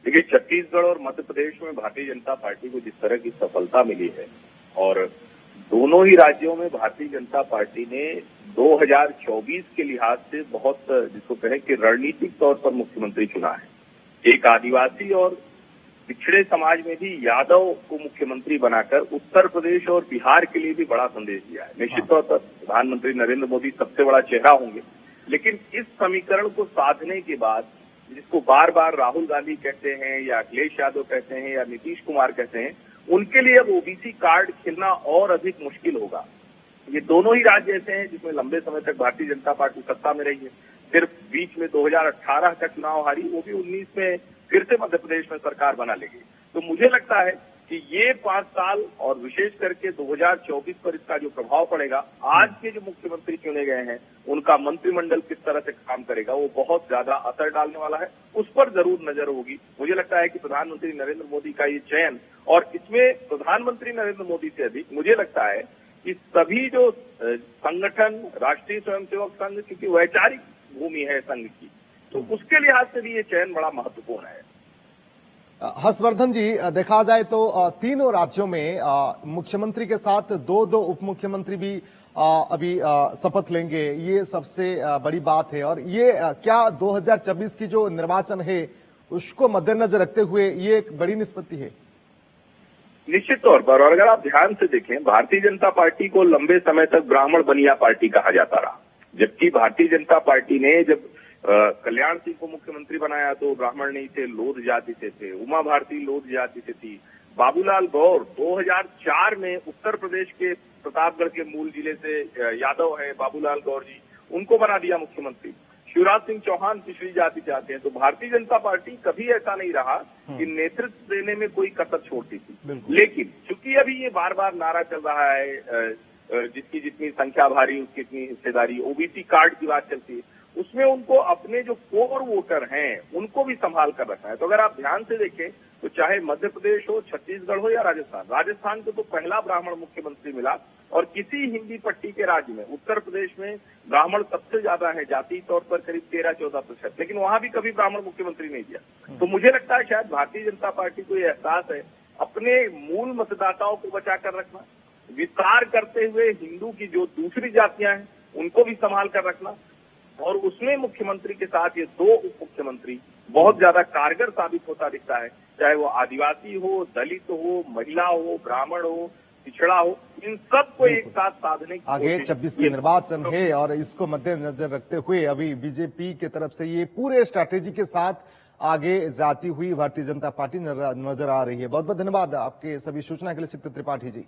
देखिए, छत्तीसगढ़ और मध्य प्रदेश में भारतीय जनता पार्टी को जिस तरह की सफलता मिली है और दोनों ही राज्यों में भारतीय जनता पार्टी ने 2024 के लिहाज से बहुत जिसको कहें कि रणनीतिक तौर पर मुख्यमंत्री चुना है। एक आदिवासी और पिछड़े समाज में भी यादव को मुख्यमंत्री बनाकर उत्तर प्रदेश और बिहार के लिए भी बड़ा संदेश दिया है। निश्चित तौर पर प्रधानमंत्री नरेंद्र मोदी सबसे बड़ा चेहरा होंगे, लेकिन इस समीकरण को साधने के बाद जिसको बार बार राहुल गांधी कहते हैं या अखिलेश यादव कहते हैं या नीतीश कुमार कहते हैं, उनके लिए अब ओबीसी कार्ड खिलना और अधिक मुश्किल होगा। ये दोनों ही राज्य ऐसे हैं जिसमें लंबे समय तक भारतीय जनता पार्टी सत्ता में रही है। सिर्फ बीच में 2018 का चुनाव हारी, वो भी 19 में फिर से मध्य प्रदेश में सरकार बना लेगी। तो मुझे लगता है कि ये 5 साल और विशेष करके 2024 पर इसका जो प्रभाव पड़ेगा, आज के जो मुख्यमंत्री चुने गए हैं उनका मंत्रिमंडल किस तरह से काम करेगा, वो बहुत ज्यादा असर डालने वाला है। उस पर जरूर नजर होगी। मुझे लगता है कि प्रधानमंत्री नरेंद्र मोदी का ये चयन, और इसमें प्रधानमंत्री नरेंद्र मोदी से अधिक मुझे लगता है कि सभी जो संगठन, राष्ट्रीय स्वयंसेवक संघ, क्योंकि वैचारिक भूमि है संघ की, तो उसके लिहाज से भी ये चयन बड़ा महत्वपूर्ण है। हर्षवर्धन जी, देखा जाए तो तीनों राज्यों में मुख्यमंत्री के साथ दो उप मुख्यमंत्री भी अभी शपथ लेंगे। ये सबसे बड़ी बात है। और ये क्या 2024 की जो निर्वाचन है उसको मद्देनजर रखते हुए ये एक बड़ी निष्पत्ति है? निश्चित तौर पर। और अगर आप ध्यान से देखें, भारतीय जनता पार्टी को लंबे समय तक ब्राह्मण बनिया पार्टी कहा जाता रहा, जबकि भारतीय जनता पार्टी ने जब कल्याण सिंह को मुख्यमंत्री बनाया तो ब्राह्मण नहीं थे, लोध जाति से थे। उमा भारती लोध जाति से थी। बाबूलाल गौर 2004 में उत्तर प्रदेश के प्रतापगढ़ के मूल जिले से यादव है बाबूलाल गौर जी, उनको बना दिया मुख्यमंत्री। शिवराज सिंह चौहान पिछड़ी जाति से आते हैं। तो भारतीय जनता पार्टी कभी ऐसा नहीं रहा कि नेतृत्व देने में कोई कसर छोड़ती थी। लेकिन चूंकि अभी ये बार बार नारा चल रहा है, जिसकी जितनी संख्या भारी उसकी इतनी हिस्सेदारी, ओबीसी कार्ड की बात चलती है, उसमें उनको अपने जो कोर वोटर हैं उनको भी संभाल कर रखना है। तो अगर आप ध्यान से देखें तो चाहे मध्य प्रदेश हो, छत्तीसगढ़ हो या राजस्थान को तो पहला ब्राह्मण मुख्यमंत्री मिला, और किसी हिंदी पट्टी के राज्य में, उत्तर प्रदेश में ब्राह्मण सबसे ज्यादा है, जाति तौर पर करीब 13-14%, लेकिन वहां भी कभी ब्राह्मण मुख्यमंत्री नहीं दिया। तो मुझे लगता है शायद भारतीय जनता पार्टी को यह एहसास है अपने मूल मतदाताओं को बचा कर रखना, विस्तार करते हुए हिंदू की जो दूसरी जातियां हैं उनको भी संभाल कर रखना, और उसमें मुख्यमंत्री के साथ ये 2 उप मुख्यमंत्री बहुत ज्यादा कारगर साबित होता दिखता है। चाहे वो आदिवासी हो, दलित हो, महिला हो, ब्राह्मण हो, पिछड़ा हो, इन सबको एक साथ साधने की आगे 26 के निर्वाचन है और इसको मद्देनजर रखते हुए अभी बीजेपी की तरफ से ये पूरे स्ट्रैटेजी के साथ आगे जाती हुई भारतीय जनता पार्टी नजर आ रही है। बहुत बहुत धन्यवाद आपके सभी सूचना के लिए सिक्त त्रिपाठी जी।